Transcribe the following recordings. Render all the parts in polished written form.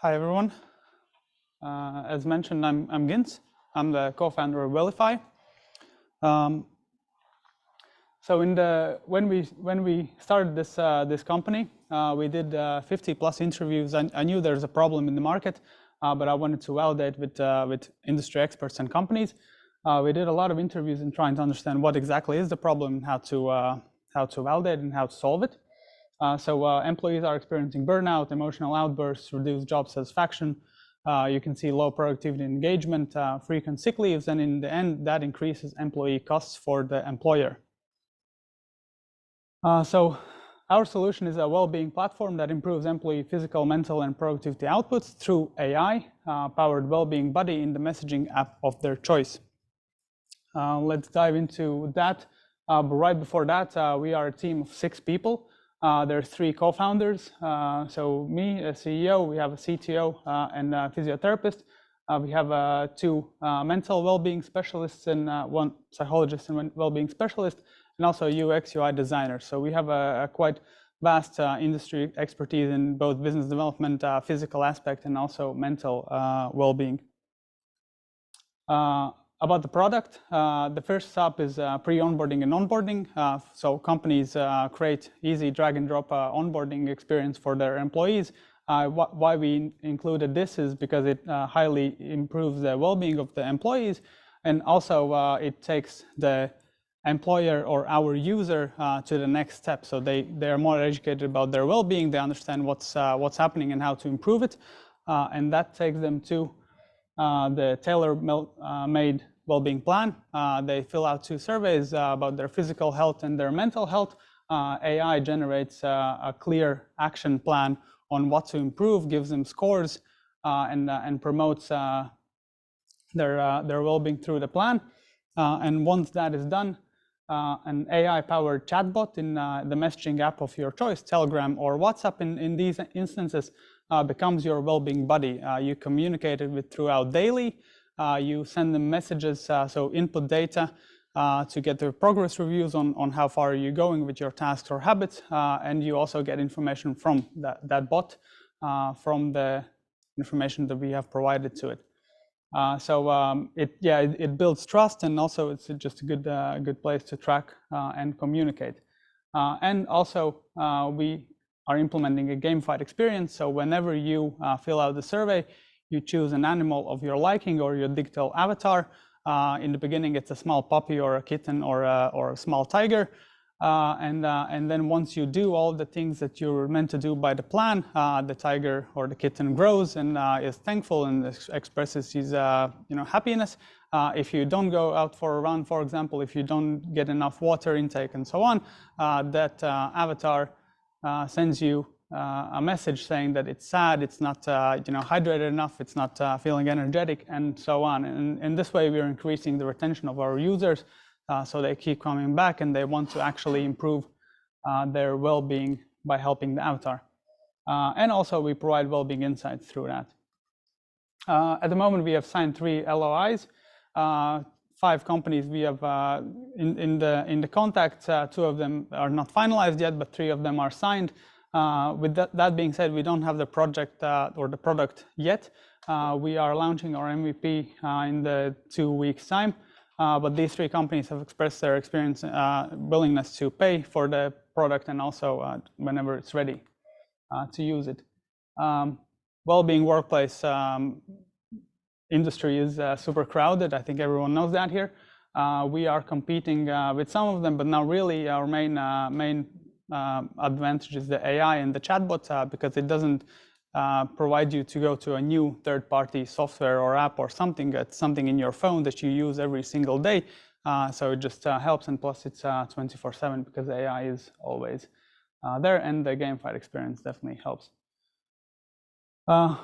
Hi everyone. As mentioned, I'm Gintz. I'm the co-founder of Wellif.ai. So when we started this company, we did 50 plus interviews. I knew there's a problem in the market, but I wanted to validate with industry experts and companies. We did a lot of interviews in trying to understand what exactly is the problem, how to validate and how to solve it. So employees are experiencing burnout, emotional outbursts, reduced job satisfaction. You can see low productivity and engagement, frequent sick leaves, and in the end, that increases employee costs for the employer. So our solution is a well-being platform that improves employee physical, mental, and productivity outputs through AI-powered well-being buddy in the messaging app of their choice. Let's dive into that. But right before that, we are a team of 6 people. There are 3 co-founders. So me, a CEO, we have a CTO and a physiotherapist. We have 2 mental well-being specialists and 1 psychologist and 1 well-being specialist, and also a UX UI designer. So we have a quite vast industry expertise in both business development, physical aspect, and also mental well-being. About the product, the first step is pre-onboarding and onboarding. So companies create easy drag and drop onboarding experience for their employees. Why we included this is because it highly improves the well-being of the employees, and also it takes the employer or our user to the next step. So they are more educated about their well-being. They understand what's happening and how to improve it, and that takes them to the tailor-made well-being plan. They fill out 2 surveys about their physical health and their mental health. AI generates a clear action plan on what to improve, gives them scores, and promotes their well-being through the plan. And once that is done, an AI-powered chatbot in the messaging app of your choice, Telegram or WhatsApp in these instances, becomes your well-being buddy. You communicate it with throughout daily. You send them messages, so input data to get their progress reviews on how far are you going with your tasks or habits, and you also get information from that bot from the information that we have provided to it. So it builds trust, and also it's just a good place to track and communicate. And also we are implementing a gamified experience. So whenever you fill out the survey, you choose an animal of your liking or your digital avatar. In the beginning, it's a small puppy or a kitten or a small tiger. And then once you do all the things that you're meant to do by the plan, the tiger or the kitten grows and is thankful and expresses his happiness. If you don't go out for a run, for example, if you don't get enough water intake and so on, that avatar sends you a message saying that it's sad, it's not hydrated enough, it's not feeling energetic, and so on. And in this way, we are increasing the retention of our users, so they keep coming back and they want to actually improve their well-being by helping the avatar. And also, we provide well-being insights through that. At the moment, we have signed 3 LOIs. 5 companies we have in the contacts. 2 of them are not finalized yet, but 3 of them are signed. With that being said, we don't have the project or the product yet. We are launching our MVP in the 2 weeks' time. But these 3 companies have expressed their willingness to pay for the product, and also whenever it's ready to use it. Well-being workplace industry is super crowded. I think everyone knows that here. We are competing with some of them, but now really our main advantage is the AI and the chatbot, because it doesn't provide you to go to a new third-party software or app or something. It's something in your phone that you use every single day. So it just helps, and plus it's 24/7 because AI is always there, and the gamified experience definitely helps.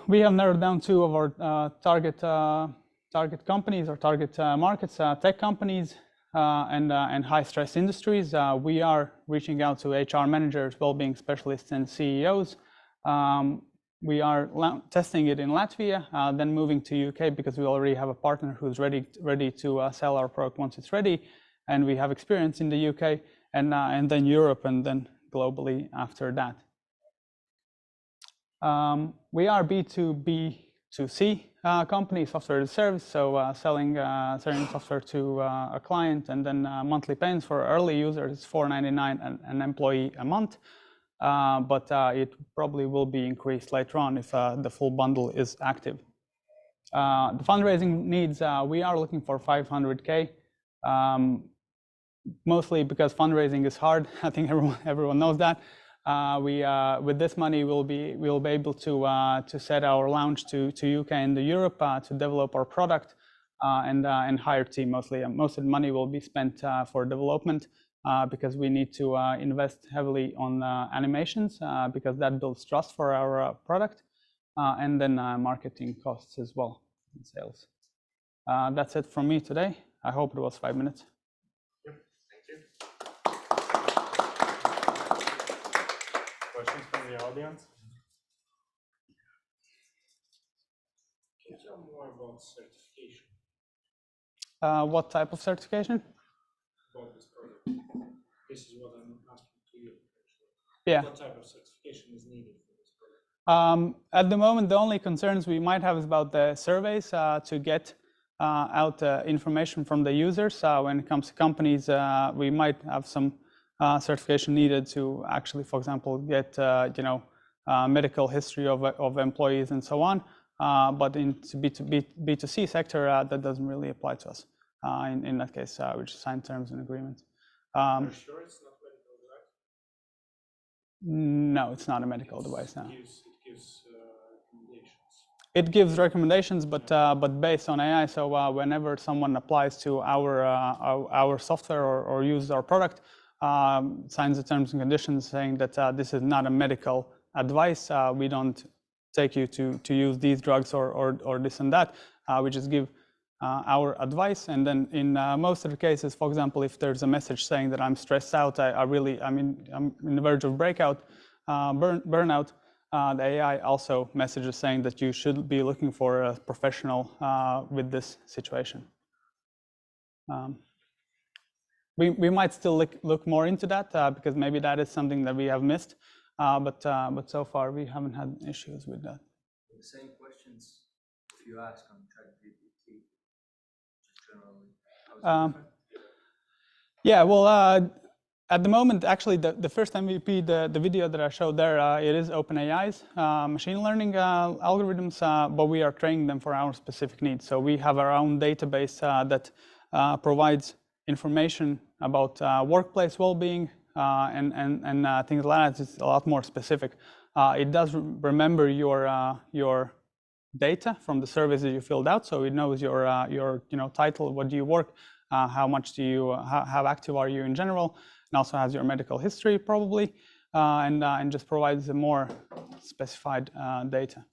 We have narrowed down 2 of our target companies or target markets, tech companies and high-stress industries. We are reaching out to HR managers, well-being specialists, and CEOs. We are testing it in Latvia, then moving to UK because we already have a partner who's ready to sell our product once it's ready, and we have experience in the UK, and then Europe, and then globally after that. We are B2B2C company, software as a service, so selling software to a client, and then monthly payments for early users is $4.99 an employee a month. But it probably will be increased later on if the full bundle is active. The fundraising needs, we are looking for 500K, mostly because fundraising is hard. I think everyone knows that. With this money, we'll be able to set our launch to UK and to Europe to develop our product and hire team mostly. Most of the money will be spent for development because we need to invest heavily on animations because that builds trust for our product, and then marketing costs as well and sales. That's it from me today. I hope it was 5 minutes. Questions from the audience? Can you tell more about certification? What type of certification? About this product. This is what I'm asking to you. Yeah. What type of certification is needed for this product? At the moment, the only concerns we might have is about the surveys to get out information from the users. When it comes to companies, we might have some certification needed to actually, for example, get medical history of employees and so on. But in B2C sector, that doesn't really apply to us. In that case, we just sign terms and agreements. Are you sure it's not medical device? No, it's not a medical device now. It gives recommendations. It gives recommendations, but based on AI. So whenever someone applies to our software or uses our product, signs the terms and conditions saying that this is not a medical advice. We don't take you to use these drugs or this and that. We just give our advice, and then in most of the cases, for example, if there's a message saying that I'm stressed out, I'm in the verge of burnout, the AI also messages saying that you should be looking for a professional with this situation. We might still look more into that because maybe that is something that we have missed, but so far we haven't had issues with that. The same questions if you ask on ChatGPT, just generally. Yeah, well, at the moment, actually, the first MVP, the video that I showed there, it is OpenAI's machine learning algorithms, but we are training them for our specific needs. So we have our own database that provides information about workplace well-being and things like that. It's a lot more specific. It does remember your data from the surveys that you filled out, so it knows your title, what do you work, how much do you, how active are you in general, and also has your medical history probably, and just provides a more specified data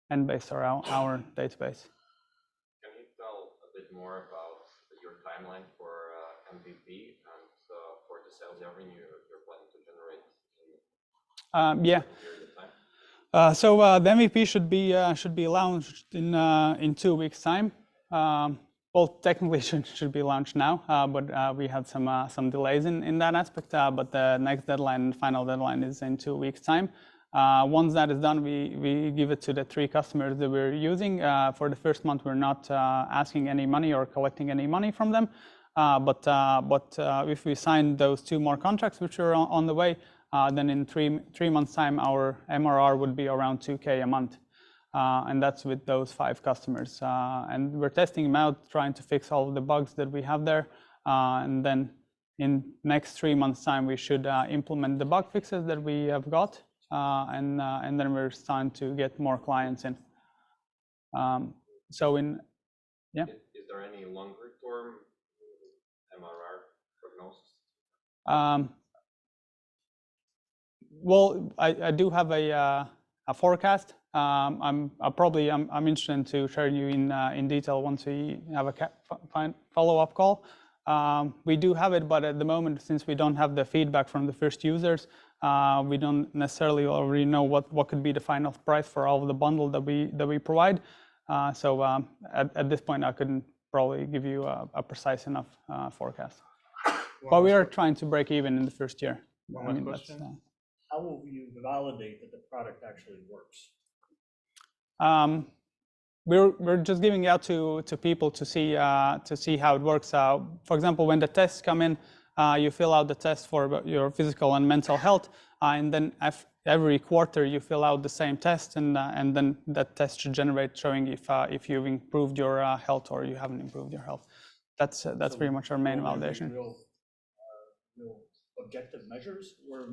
and based around our database. Can you tell a bit more about your timeline for MVP and for the sales revenue you're planning to generate in yeah. a period of time? So the MVP should be launched in 2 weeks' time. Well, technically should be launched now, but we had some delays in that aspect. But the next deadline, final deadline, is in 2 weeks' time. Once that is done, we give it to the 3 customers that we're using. For the first month, we're not asking any money or collecting any money from them. But if we sign those 2 more contracts, which are on the way, then in 3 months' time, our MRR would be around 2K a month. And that's with those 5 customers. And we're testing them out, trying to fix all of the bugs that we have there. And then in next 3 months' time, we should implement the bug fixes that we have got. And then we're starting to get more clients in. So yeah. Is there any longer term MRR prognosis? Well, I do have a forecast. I'm interested to share you in detail once we have a follow-up call. We do have it, but at the moment, since we don't have the feedback from the first users, we don't necessarily already know what could be the final price for all of the bundle that we provide. So at this point, I couldn't probably give you a precise enough forecast. But we are trying to break even in the first year. One question. How will you validate that the product actually works? We're just giving it out to people to see how it works. For example, when the tests come in, you fill out the test for your physical and mental health, and then every quarter you fill out the same test, and then that test should generate showing if you've improved your health or you haven't improved your health. That's pretty much our main validation. Real objective measures, or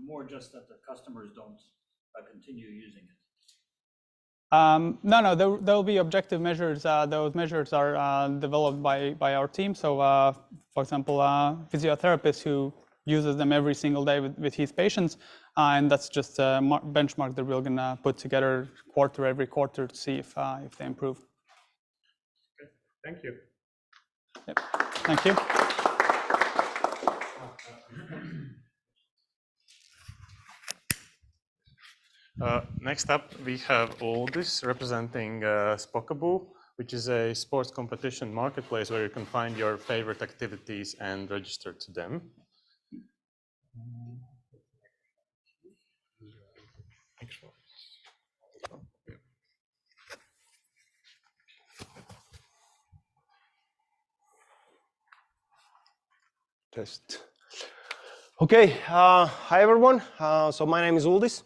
more just that the customers don't continue using it? No, there will be objective measures. Those measures are developed by our team. So, for example, a physiotherapist who uses them every single day with his patients, and that's just a benchmark that we're gonna put together every quarter to see if they improve. Okay, thank you. Yep. Thank you. Next up, we have Uldis representing Spocaboo, which is a sports competition marketplace where you can find your favorite activities and register to them. Test. Okay, hi everyone. So my name is Uldis.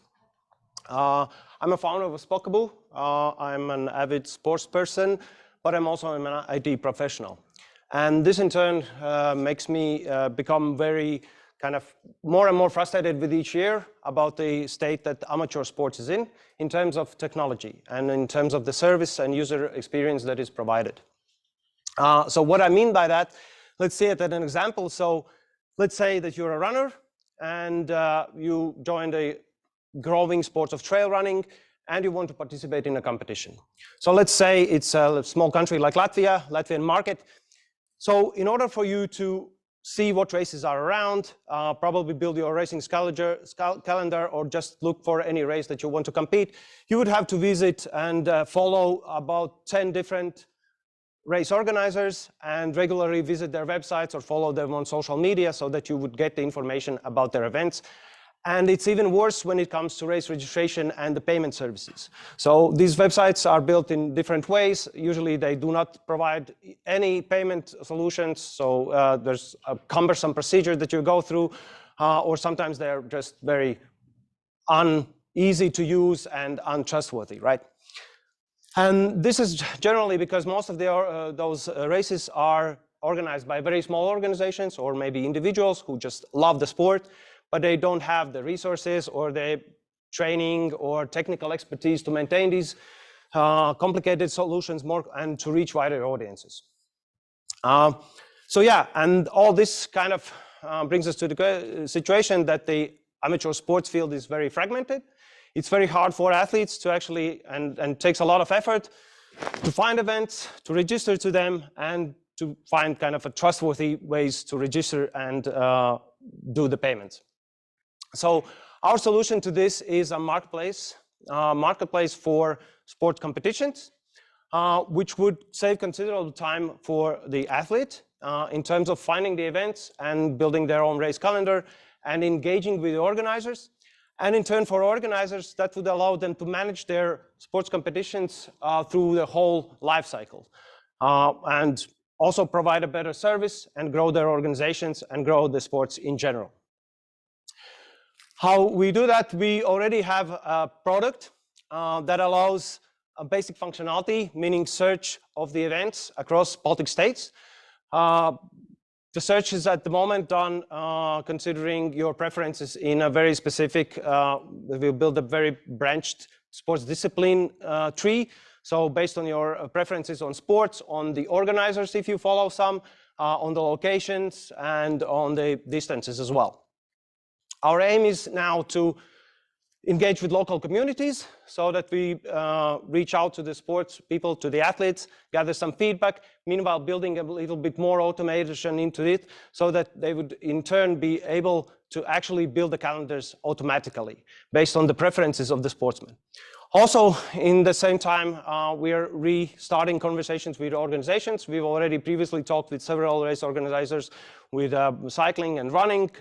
I'm a founder of Spocaboo. I'm an avid sports person, but I'm also an IT professional. And this in turn makes me become very kind of more and more frustrated with each year about the state that amateur sports is in terms of technology and in terms of the service and user experience that is provided. So what I mean by that, let's see it at an example. So let's say that you're a runner and you joined a growing sports of trail running and you want to participate in a competition. So let's say it's a small country like Latvia, Latvian market. So in order for you to see what races are around, probably build your racing calendar or just look for any race that you want to compete, you would have to visit and follow about 10 different race organizers and regularly visit their websites or follow them on social media so that you would get the information about their events. And it's even worse when it comes to race registration and the payment services. So these websites are built in different ways. Usually they do not provide any payment solutions. So there's a cumbersome procedure that you go through, or sometimes they're just very uneasy to use and untrustworthy, right? And this is generally because most of those races are organized by very small organizations or maybe individuals who just love the sport, but they don't have the resources or the training or technical expertise to maintain these complicated solutions and to reach wider audiences. So yeah, and all this kind of brings us to the situation that the amateur sports field is very fragmented. It's very hard for athletes to actually, and takes a lot of effort to find events, to register to them, and to find kind of a trustworthy ways to register and do the payments. So our solution to this is a marketplace for sport competitions, which would save considerable time for the athlete in terms of finding the events and building their own race calendar and engaging with the organizers. And in turn for organizers, that would allow them to manage their sports competitions through the whole life cycle and also provide a better service and grow their organizations and grow the sports in general. How we do that, we already have a product that allows a basic functionality, meaning search of the events across Baltic states. The search is at the moment done considering your preferences in a very specific, we build a very branched sports discipline tree. So based on your preferences on sports, on the organizers, if you follow some, on the locations and on the distances as well. Our aim is now to engage with local communities so that we reach out to the sports people, to the athletes, gather some feedback, meanwhile building a little bit more automation into it so that they would in turn be able to actually build the calendars automatically based on the preferences of the sportsmen. Also, in the same time, we are restarting conversations with organizations. We've already previously talked with several race organizers with cycling and running,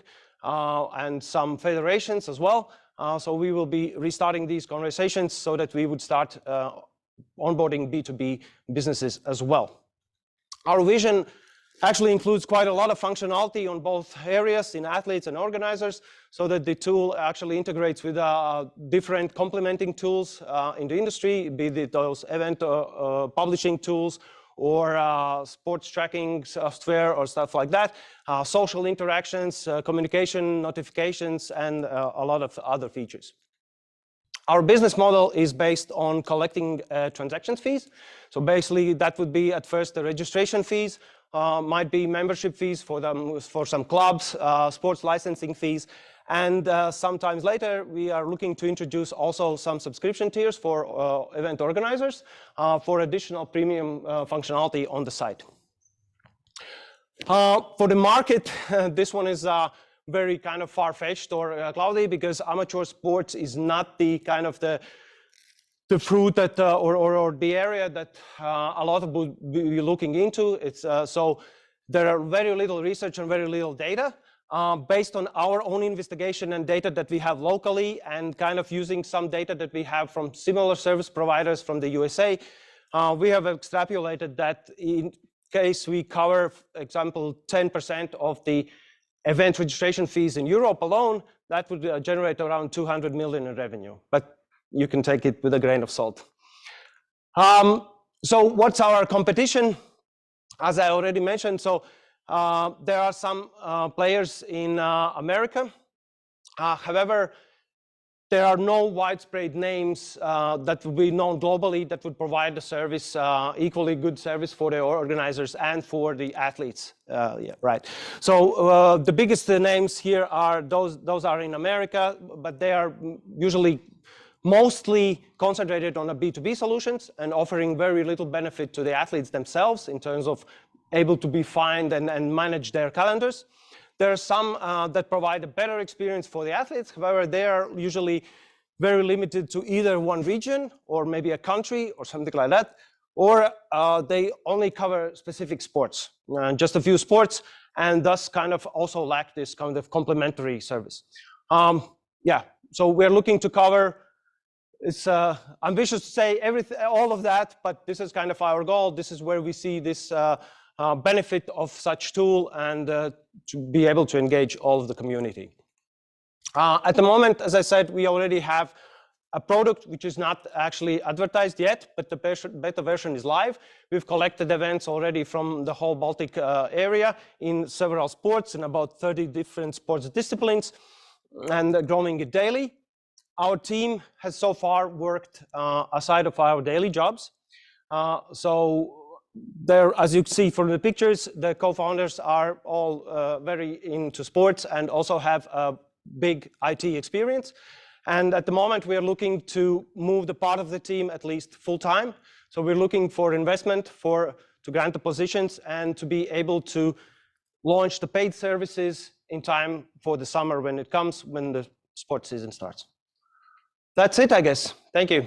and some federations as well. So we will be restarting these conversations so that we would start onboarding B2B businesses as well. Our vision actually includes quite a lot of functionality on both areas in athletes and organizers, so that the tool actually integrates with different complementing tools in the industry, be it those event publishing tools or sports tracking software or stuff like that, social interactions, communication, notifications, and a lot of other features. Our business model is based on collecting transaction fees. So basically, that would be at first the registration fees, might be membership fees for some clubs, sports licensing fees, and sometimes later we are looking to introduce also some subscription tiers for event organizers for additional premium functionality on the site. For the market, this one is very kind of far-fetched or cloudy, because amateur sports is not the kind of the fruit that or the area that a lot of will be looking into. It's so there are very little research and very little data. Based on our own investigation and data that we have locally, and kind of using some data that we have from similar service providers from the USA, we have extrapolated that in case we cover, for example, 10% of the event registration fees in Europe alone, that would generate around 200 million in revenue. But you can take it with a grain of salt. So what's our competition? As I already mentioned, so there are some players in America. However, there are no widespread names that would be known globally that would provide the service, equally good service for the organizers and for the athletes. Yeah, right. So the biggest names here are those are in America, but they are usually mostly concentrated on the B2B solutions and offering very little benefit to the athletes themselves in terms of able to be fined and manage their calendars. There are some that provide a better experience for the athletes. However, they are usually very limited to either one region or maybe a country or something like that, or they only cover specific sports, just a few sports, and thus kind of also lack this kind of complementary service. Yeah, so we're looking to cover, it's ambitious to say everything, all of that, but this is kind of our goal. This is where we see this benefit of such tool and to be able to engage all of the community. At the moment, as I said, we already have a product which is not actually advertised yet, but the beta version is live. We've collected events already from the whole Baltic area in several sports, in about 30 different sports disciplines, and growing it daily. Our team has so far worked aside of our daily jobs. So there, as you see from the pictures, the co-founders are all very into sports and also have a big IT experience. And at the moment, we are looking to move the part of the team at least full-time. So we're looking for investment to grant the positions and to be able to launch the paid services in time for the summer when it comes, when the sports season starts. That's it, I guess. Thank you.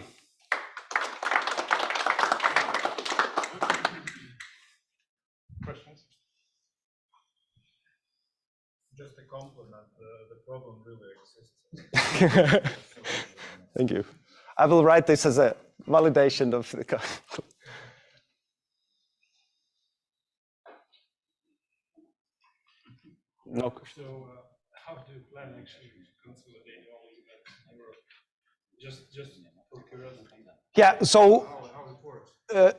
Questions? Just a compliment, the problem really exists. Thank you. I will write this as a validation of the. No question. So how do you plan actually to consolidate all these events in Europe? Just for curiosity. Yeah, so How it works.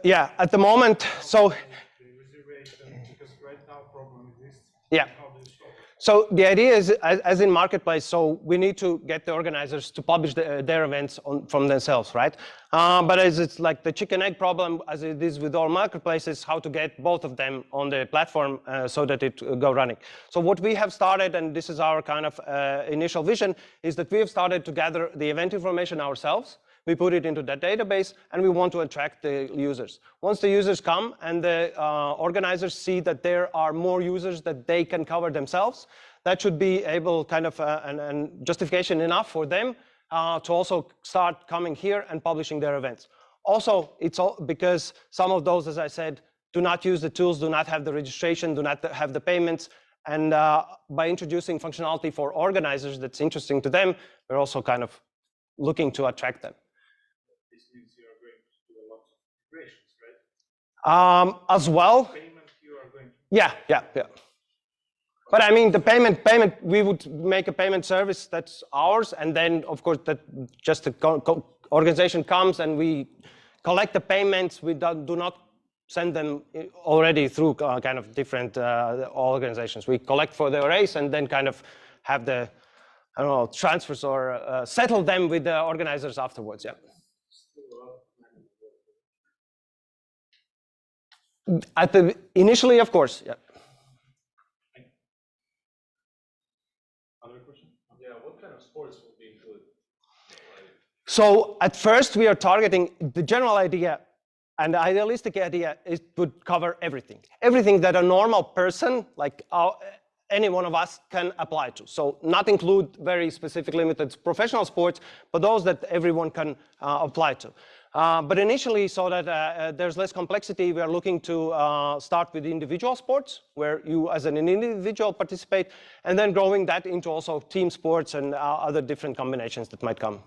yeah, at the moment, so The reservation, because right now problem exists. yeah. How do you solve it? So the idea is, as in marketplace, so we need to get the organizers to publish their events from themselves, right? But as it's like the chicken egg problem, as it is with all marketplaces, how to get both of them on the platform so that it go running. So what we have started, and this is our kind of initial vision, is that we have started to gather the event information ourselves. We put it into that database, and we want to attract the users. Once the users come and the organizers see that there are more users that they can cover themselves, that should be able kind of and justification enough for them to also start coming here and publishing their events. Also, it's all because some of those, as I said, do not use the tools, do not have the registration, do not have the payments, And by introducing functionality for organizers that's interesting to them, we're also kind of looking to attract them. This means you are going to do a lot of integrations, right? As well. Payment you are going to. Yeah. But I mean, the payment, we would make a payment service that's ours, and then of course that just the organization comes and we collect the payments. We do not send them already through kind of different organizations. We collect for the arrays and then kind of have the, I don't know, transfers or settle them with the organizers afterwards. Yeah. Initially, of course, yeah. Other question? Yeah, what kind of sports will be included? So at first we are targeting the general idea, and the idealistic idea is would cover everything. Everything that a normal person, like any one of us, can apply to. So not include very specific limited professional sports, but those that everyone can apply to. But initially, so that there's less complexity, we are looking to start with individual sports, where you as an individual participate, and then growing that into also team sports and other different combinations that might come.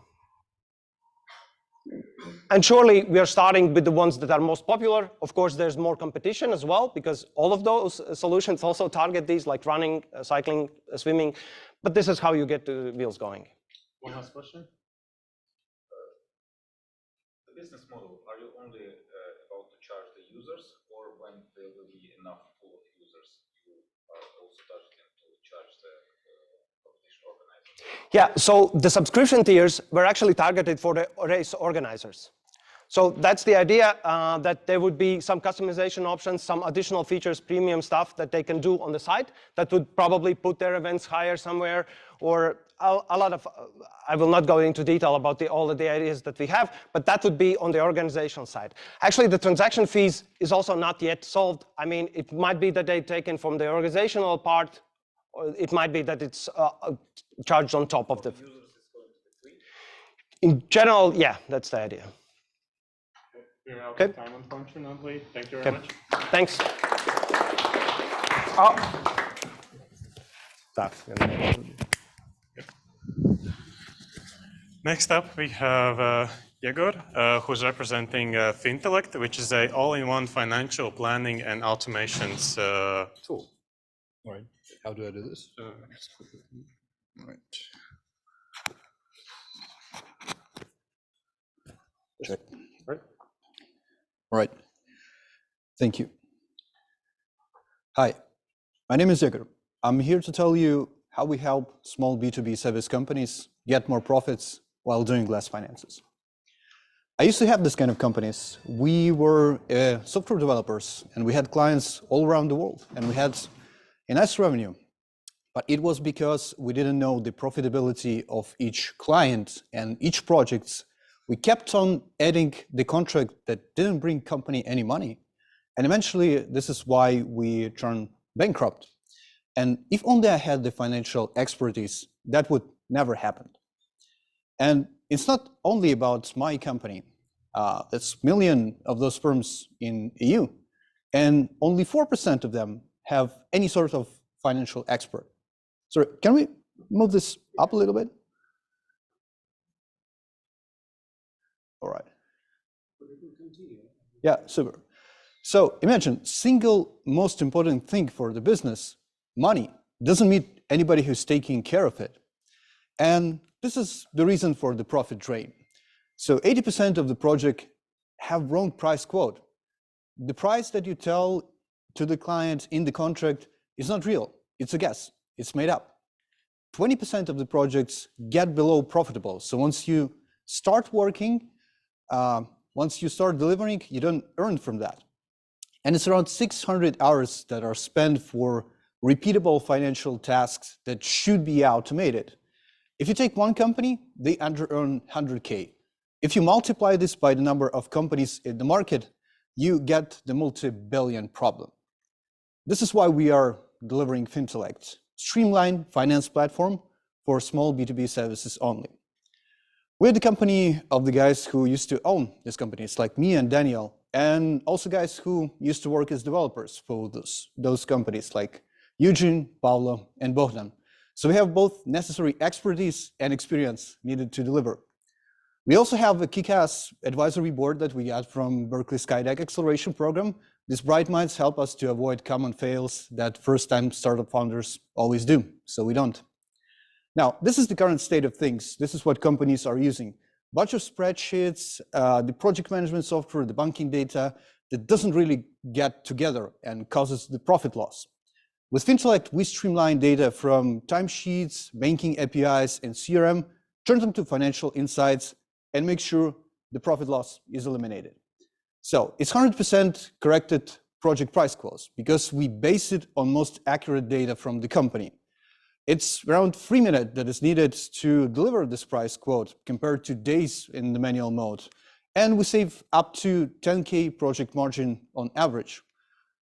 And surely we are starting with the ones that are most popular. Of course, there's more competition as well, because all of those solutions also target these, like running, cycling, swimming. But this is how you get the wheels going. One last question. The business model, are you only about to charge the users, or when there will be enough pool of users, you are also targeting to charge the competition organizers? Yeah, so the subscription tiers were actually targeted for the race organizers. So that's the idea, that there would be some customization options, some additional features, premium stuff that they can do on the site that would probably put their events higher somewhere, or a lot of, I will not go into detail about all of the ideas that we have, but that would be on the organizational side. Actually, the transaction fees is also not yet solved. I mean, it might be that they're taken from the organizational part, or it might be that it's charged on top of the. Users is going to be free? In general, yeah, that's the idea. We're out of time, unfortunately. Thank you very much. Thanks. Next up, we have Yegor, who's representing Fintellect, which is an all-in-one financial planning and automations tool. All right. How do I do this? All right. Check. Right. All right. Thank you. Hi, my name is Yegor. I'm here to tell you how we help small B2B service companies get more profits while doing less finances. I used to have this kind of companies. We were software developers, and we had clients all around the world, and we had a nice revenue. But it was because we didn't know the profitability of each client and each project. We kept on adding the contract that didn't bring company any money. And eventually, this is why we turned bankrupt. And if only I had the financial expertise, that would never happen. And it's not only about my company. There's millions of those firms in EU, and only 4% of them have any sort of financial expert. Sorry, can we move this up a little bit? All right. Yeah, super. So imagine, single most important thing for the business, money, doesn't meet anybody who's taking care of it. And this is the reason for the profit drain. So 80% of the project have wrong price quote. The price that you tell to the client in the contract is not real. It's a guess. It's made up. 20% of the projects get below profitable. So once you start working, once you start delivering, you don't earn from that. And it's around 600 hours that are spent for repeatable financial tasks that should be automated. If you take one company, they under-earn 100K. If you multiply this by the number of companies in the market, you get the multi-billion problem. This is why we are delivering Fintellect, streamlined finance platform for small B2B services only. We're the company of the guys who used to own these companies, like me and Daniel, and also guys who used to work as developers for those companies, like Eugene, Paula, and Bogdan. So we have both necessary expertise and experience needed to deliver. We also have a kick-ass advisory board that we got from Berkeley Skydeck Acceleration Program. These bright minds help us to avoid common fails that first-time startup founders always do, so we don't. Now, this is the current state of things. This is what companies are using. A bunch of spreadsheets, the project management software, the banking data that doesn't really get together and causes the profit loss. With Fintellect, we streamline data from timesheets, banking APIs, and CRM, turn them to financial insights, and make sure the profit loss is eliminated. So it's 100% corrected project price quotes because we base it on most accurate data from the company. It's around 3 minutes that is needed to deliver this price quote compared to days in the manual mode. And we save up to 10K project margin on average.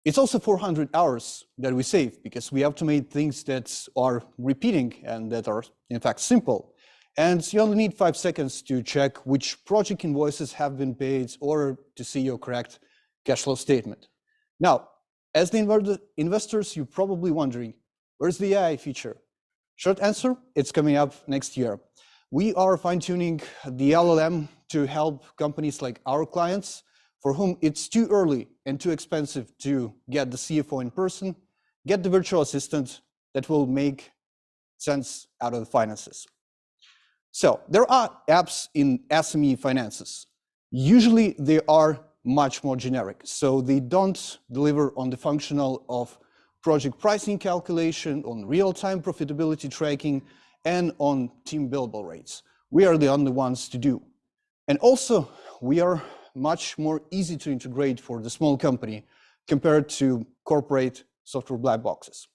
It's also 400 hours that we save because we automate things that are repeating and that are in fact simple. And you only need 5 seconds to check which project invoices have been paid or to see your correct cash flow statement. Now, as the investors, you're probably wondering, where's the AI feature? Short answer, it's coming up next year. We are fine-tuning the LLM to help companies like our clients for whom it's too early and too expensive to get the CFO in person, get the virtual assistant that will make sense out of the finances. So there are apps in SME finances. Usually they are much more generic, so they don't deliver on the functional of project pricing calculation, on real-time profitability tracking, and on team billable rates. We are the only ones to do. And also, we are much more easy to integrate for the small company compared to corporate software black boxes.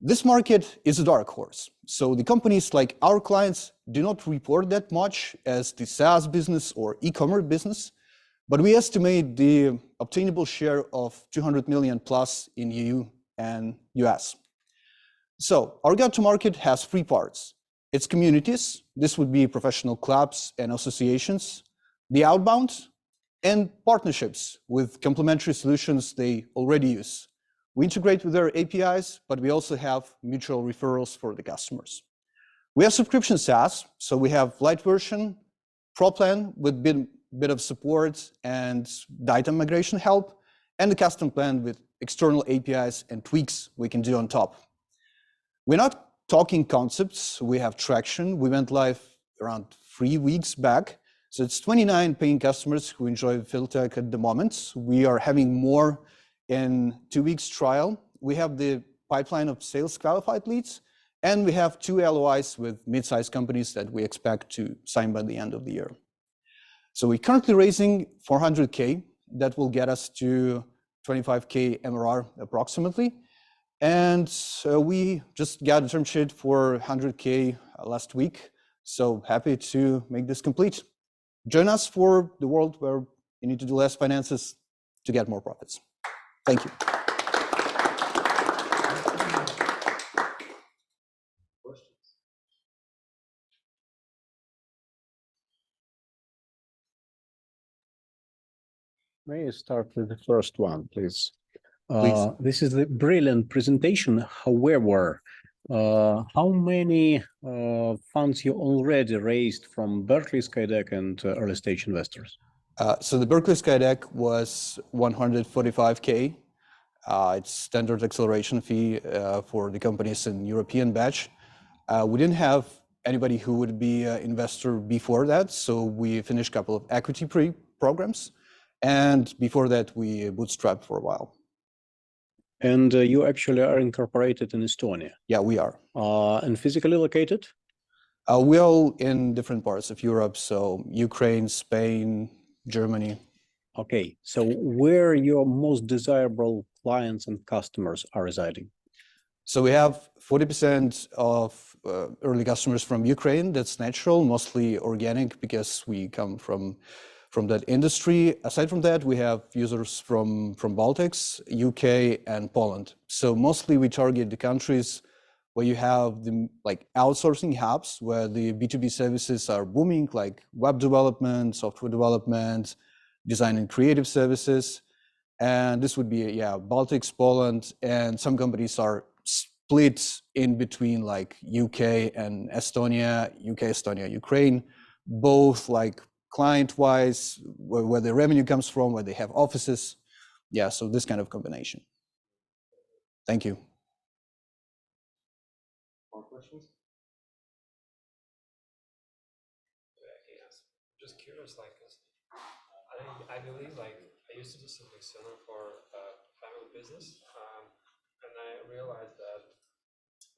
This market is a dark horse. So the companies like our clients do not report that much as the SaaS business or e-commerce business, but we estimate the obtainable share of 200 million plus in EU and US. So our go-to-market has 3 parts. It's communities. This would be professional clubs and associations, the outbound, and partnerships with complementary solutions they already use. We integrate with their APIs, but we also have mutual referrals for the customers. We have subscription SaaS, so we have light version, Pro plan with bit of support and data migration help, and the custom plan with external APIs and tweaks we can do on top. We're not talking concepts, we have traction. We went live around 3 weeks back. So it's 29 paying customers who enjoy Fintellect at the moment. We are having more in 2 weeks trial. We have the pipeline of sales qualified leads, and we have 2 LOIs with mid-sized companies that we expect to sign by the end of the year. So we're currently raising 400K. That will get us to 25K MRR approximately. And we just got a term sheet for 100K last week. So happy to make this complete. Join us for the world where you need to do less finances to get more profits. Thank you. May I start with the first one, please? Please. This is a brilliant presentation. However, how many funds you already raised from Berkeley Skydeck and early stage investors? So the Berkeley Skydeck was 145K. It's standard acceleration fee for the companies in European batch. We didn't have anybody who would be an investor before that, so we finished a couple of equity programs. And before that, we bootstrapped for a while. And you actually are incorporated in Estonia? Yeah, we are. And physically located? We're all in different parts of Europe, so Ukraine, Spain, Germany. Okay, so where your most desirable clients and customers are residing? So we have 40% of early customers from Ukraine. That's natural, mostly organic, because we come from that industry. Aside from that, we have users from Baltics, UK, and Poland. So mostly we target the countries where you have the outsourcing hubs, where the B2B services are booming, like web development, software development, design and creative services. And this would be, yeah, Baltics, Poland, and some companies are split in between like UK and Estonia, UK, Estonia, Ukraine, both like client-wise, where the revenue comes from, where they have offices. Yeah, so this kind of combination. Thank you. More questions? Yes. Just curious, like, I believe, like, I used to do something similar for family business, and I realized that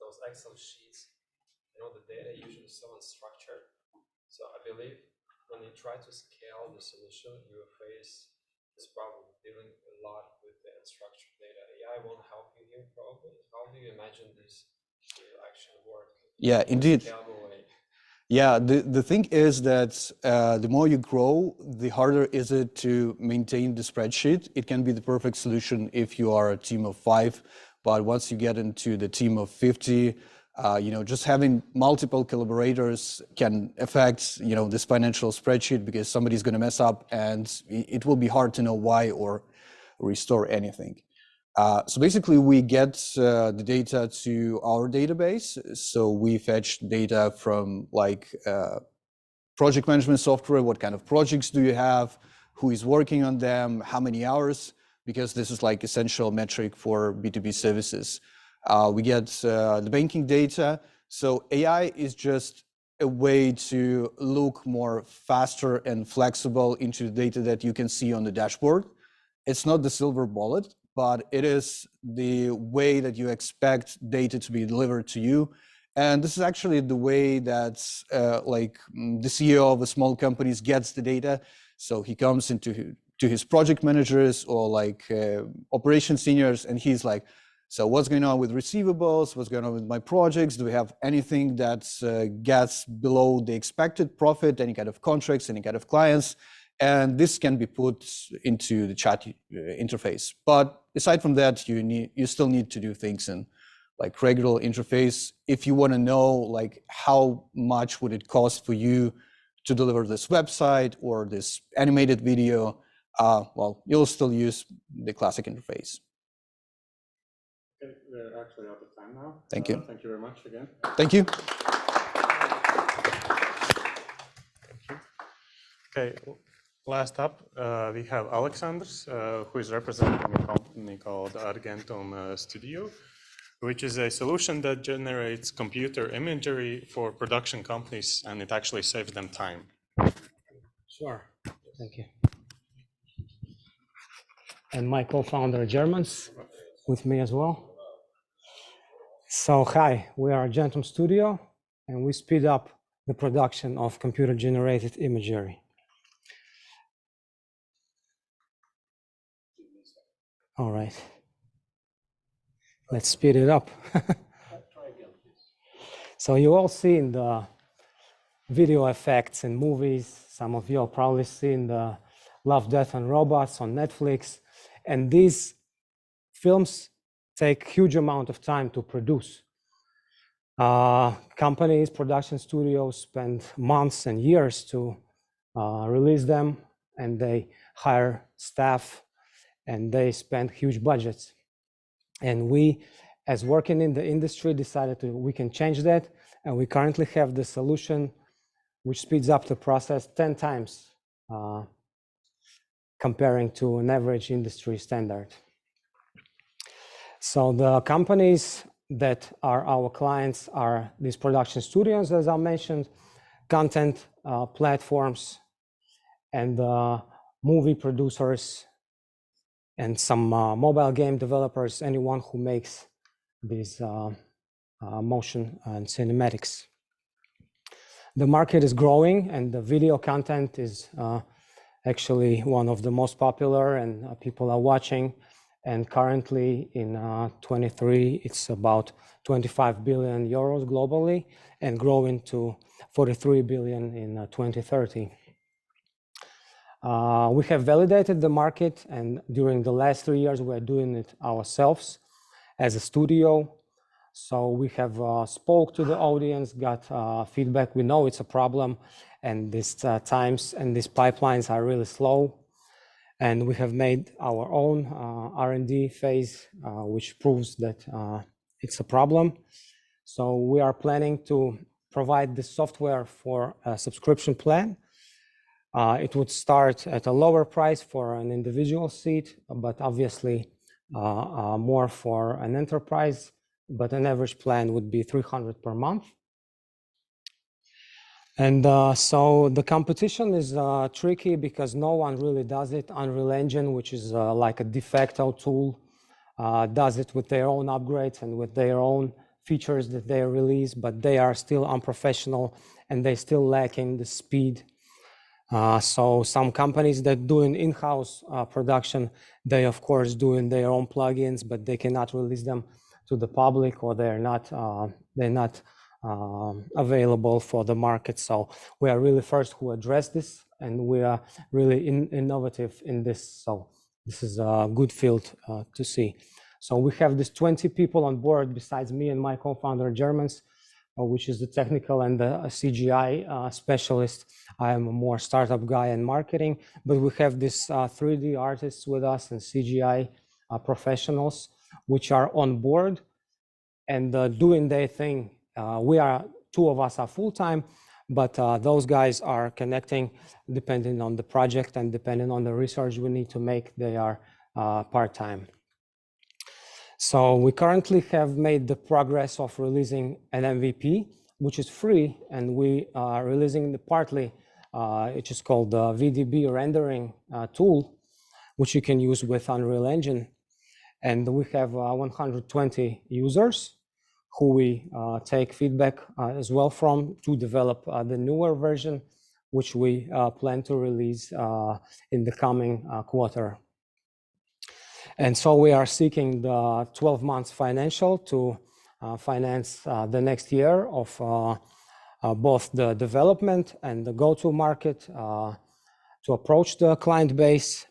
those Excel sheets, the data usually so unstructured. So I believe when you try to scale the solution, you face this problem dealing a lot with the unstructured data. AI won't help you here, probably. How do you imagine this to actually work? Yeah, indeed. Yeah, the thing is that the more you grow, the harder is it to maintain the spreadsheet. It can be the perfect solution if you are a team of 5, but once you get into the team of 50, just having multiple collaborators can affect, this financial spreadsheet because somebody's going to mess up and it will be hard to know why or restore anything. So basically, we get the data to our database. So we fetch data from like project management software. What kind of projects do you have? Who is working on them? How many hours? Because this is like essential metric for B2B services. We get the banking data. So AI is just a way to look more faster and flexible into the data that you can see on the dashboard. It's not the silver bullet, but it is the way that you expect data to be delivered to you. And this is actually the way that the CEO of a small companies gets the data. So he comes to his project managers or like operation seniors, and he's like, so what's going on with receivables? What's going on with my projects? Do we have anything that gets below the expected profit, any kind of contracts, any kind of clients? And this can be put into the chat interface. But aside from that, you still need to do things in like regular interface. If you want to know like how much would it cost for you to deliver this website or this animated video, well, you'll still use the classic interface. Okay, we're actually out of time now. Thank you. Thank you very much again. Thank you. Okay. Last up, we have Alexandrs, who is representing a company called Argentum Studio, which is a solution that generates computer imagery for production companies, and it actually saves them time. Sure, thank you. And my co-founder, Germans, with me as well. So hi, we are Argentum Studio, and we speed up the production of computer-generated imagery. All right, let's speed it up. So you all seen the video effects in movies. Some of you have probably seen the Love, Death and Robots on Netflix. And these films take huge amount of time to produce. Companies, production studios spend months and years to release them, and they hire staff and they spend huge budgets. And we, as working in the industry, decided we can change that. And we currently have the solution which speeds up the process 10 times comparing to an average industry standard. So the companies that are our clients are these production studios, as I mentioned, content platforms, and movie producers, and some mobile game developers, anyone who makes these motion and cinematics. The market is growing, and the video content is actually one of the most popular, and people are watching. And currently in 23, it's about 25 billion euros globally, and growing to 43 billion in 2030. We have validated the market, and during the last 3 years, we're doing it ourselves as a studio. So we have spoke to the audience, got feedback. We know it's a problem, and these times and these pipelines are really slow. And we have made our own R&D phase, which proves that it's a problem. So we are planning to provide the software for a subscription plan. It would start at a lower price for an individual seat, but obviously more for an enterprise, but an average plan would be 300 per month. And so the competition is tricky because no one really does it. Unreal Engine, which is like a de facto tool, does it with their own upgrades and with their own features that they release, but they are still unprofessional and they still lacking the speed. So some companies that do an in-house production, they of course do in their own plugins, but they cannot release them to the public, or they're not available for the market. So we are really first who address this, and we are really innovative in this. So this is a good field to see. So we have this 20 people on board besides me and my co-founder Germans, which is the technical and the CGI specialist. I am a more startup guy in marketing, but we have this 3D artists with us and CGI professionals, which are on board and doing their thing. Two of us are full-time, but those guys are connecting depending on the project and depending on the research we need to make, they are part-time. So we currently have made the progress of releasing an MVP, which is free, and we are releasing the partly, which is called the VDB rendering tool, which you can use with Unreal Engine. And we have 120 users who we take feedback as well from to develop the newer version, which we plan to release in the coming quarter. And so we are seeking the 12 months financial to finance the next year of both the development and the go-to market, to approach the client base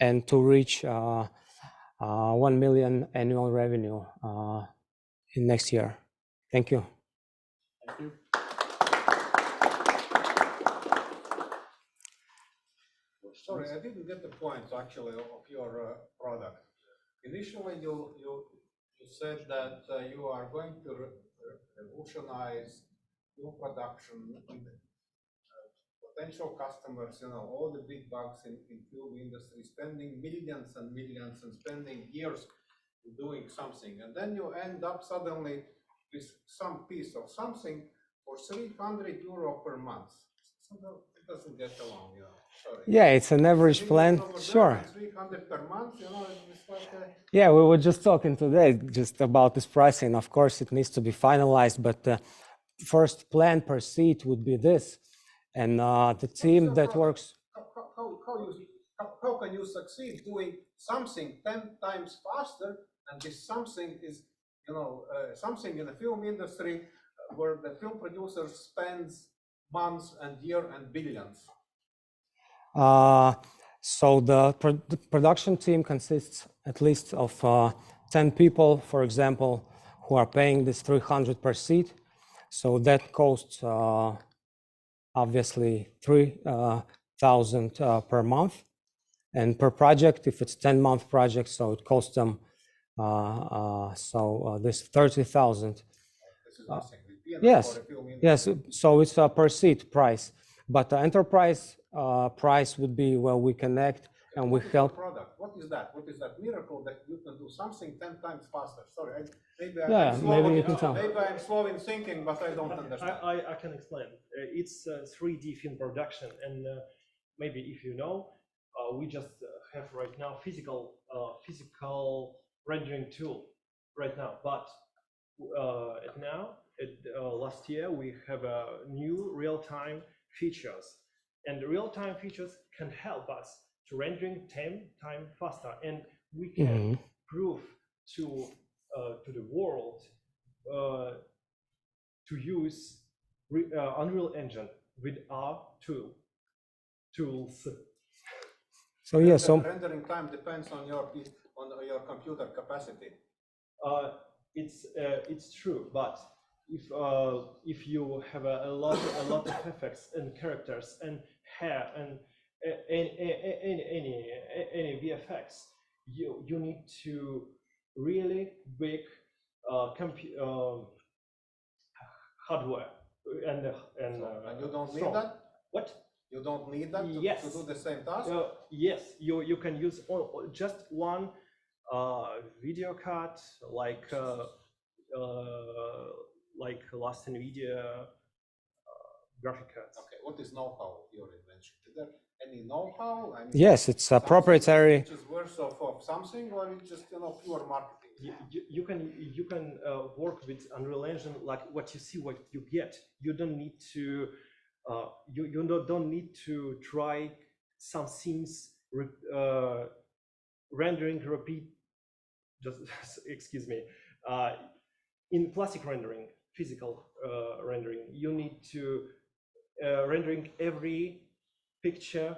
and to reach 1 million annual revenue in next year. Thank you. Thank you. Sorry, I didn't get the point actually of your product. Initially, you said that you are going to revolutionize your production with potential customers, you know, all the big bucks in film industry, spending millions and millions and spending years doing something. And then you end up suddenly with some piece of something for 300 euro per month. So it doesn't get along, you know. Sorry. Yeah, it's an average plan. Sure. 300 per month, you know, it's like Yeah, we were just talking today just about this pricing. Of course, it needs to be finalized, but the first plan per seat would be this. And the team that works. How can you succeed doing something 10 times faster? And this something is, you know, something in the film industry where the film producer spends months and years and billions. So the production team consists at least of 10 people, for example, who are paying this 300 per seat. So that costs obviously 3,000 per month, and per project, if it's 10-month project, so it costs them this 30,000. Yes, yes. So it's a per seat price, but the enterprise price would be where we connect and we help. Product. What is that? What is that miracle that you can do something 10 times faster? Sorry, maybe I'm slow in thinking, but I don't understand. I can explain. It's 3D film production, and maybe if you know, we just have right now physical rendering tool right now. But last year we have a new real-time features, and the real-time features can help us to rendering 10 times faster, and we can prove to the world to use Unreal Engine with our tools. So yeah, so rendering time depends on your computer capacity. It's true, but if you have a lot of effects and characters and hair any VFX, you need to really big hardware and you don't strong. need that? What? You don't need that to do the same task? Yes, you can use just one video card, like last NVIDIA graphic cards. Okay, what is know-how your invention? Is there any know-how? Yes, it's a proprietary. Which is worth of something, or it's just pure marketing? You can work with Unreal Engine like what you see, what you get. You don't need to you don't need to try some things rendering repeat. Just excuse me. In classic rendering, physical rendering, you need to rendering every picture.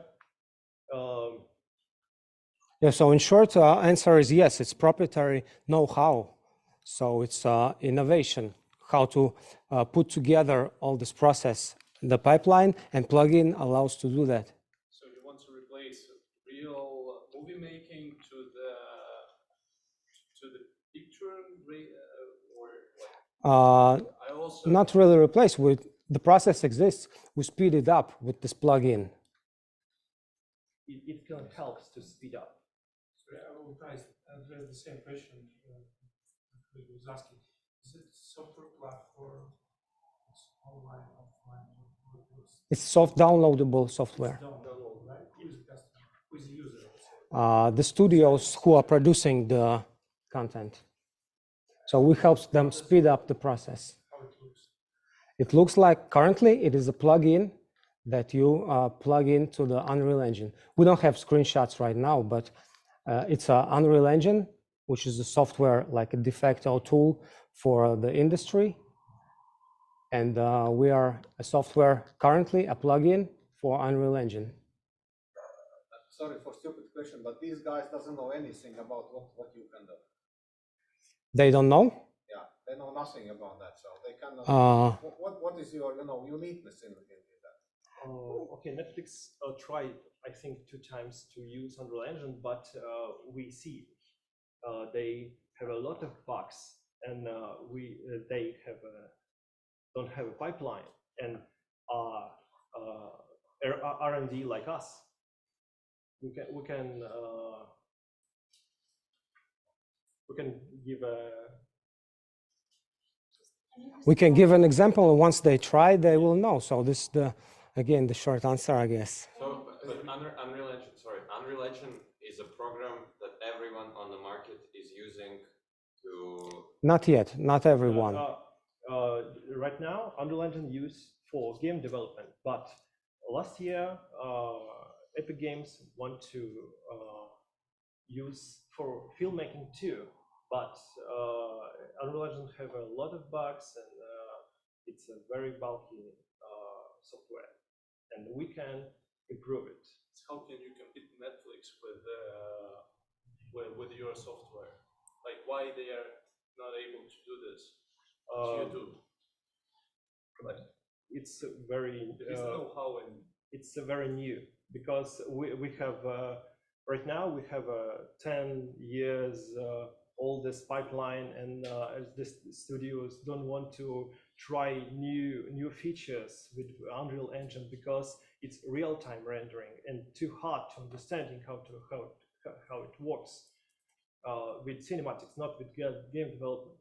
Yeah, so in short, answer is yes, it's proprietary know-how. So it's innovation, how to put together all this process in the pipeline, and plugin allows to do that. So you want to replace real movie making to the picture, or like? I also not really replace. The process exists. We speed it up with this plugin. It can help to speed up. Sorry, I will try to address the same question that was asking. Is it software platform? It's online, offline? It's soft downloadable software. Downloadable, right? Who's the customer? Who's the user? The studios who are producing the content. So we help them speed up the process. How it looks? It looks like currently it is a plugin that you plug into the Unreal Engine. We don't have screenshots right now, but it's an Unreal Engine, which is a software like a de facto tool for the industry. And we are a software currently, a plugin for Unreal Engine. Sorry for stupid question, but these guys doesn't know anything about what you can do. They don't know? Yeah, they know nothing about that, so they cannot. What is your uniqueness in that? Okay, Netflix tried, I think, 2 times to use Unreal Engine, but we see they have a lot of bugs, and they don't have a pipeline, and R&D like us. We can give a. We can give an example, and once they try, they will know. So this is again the short answer, I guess. So, but Unreal Engine is a program that everyone on the market is using to. Not yet, not everyone. Right now, Unreal Engine used for game development, but last year, Epic Games want to use for filmmaking too. But Unreal Engine have a lot of bugs, and it's a very bulky software, and we can improve it. So how can you compete Netflix with your software? Like, why they are not able to do this? You do. It's very. Know-how and it's very new, because we have right now we have a 10 years oldest pipeline, and the studios don't want to try new features with Unreal Engine because it's real-time rendering and too hard to understanding how it works with cinematics, not with game development.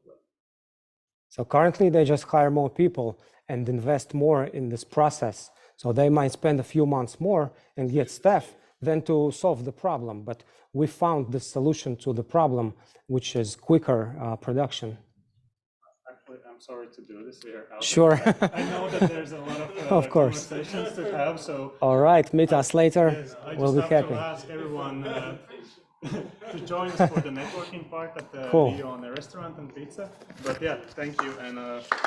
So currently they just hire more people and invest more in this process. So they might spend a few months more and get staff than to solve the problem. But we found the solution to the problem, which is quicker production. Actually, I'm sorry to do this here. Sure. I know that there's a lot of conversations to have, so. All right, meet us later. Yes, we'll be happy. I just have to ask everyone to join us for the networking part at the video on the restaurant and pizza. But yeah, thank you. And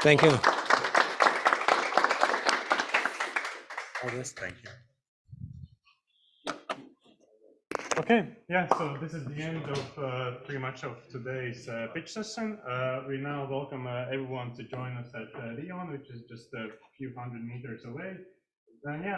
thank you. Thank you. Okay, yeah, so this is the end of pretty much of today's pitch session. We now welcome everyone to join us at Lyon, which is just a few hundred meters away. And yeah,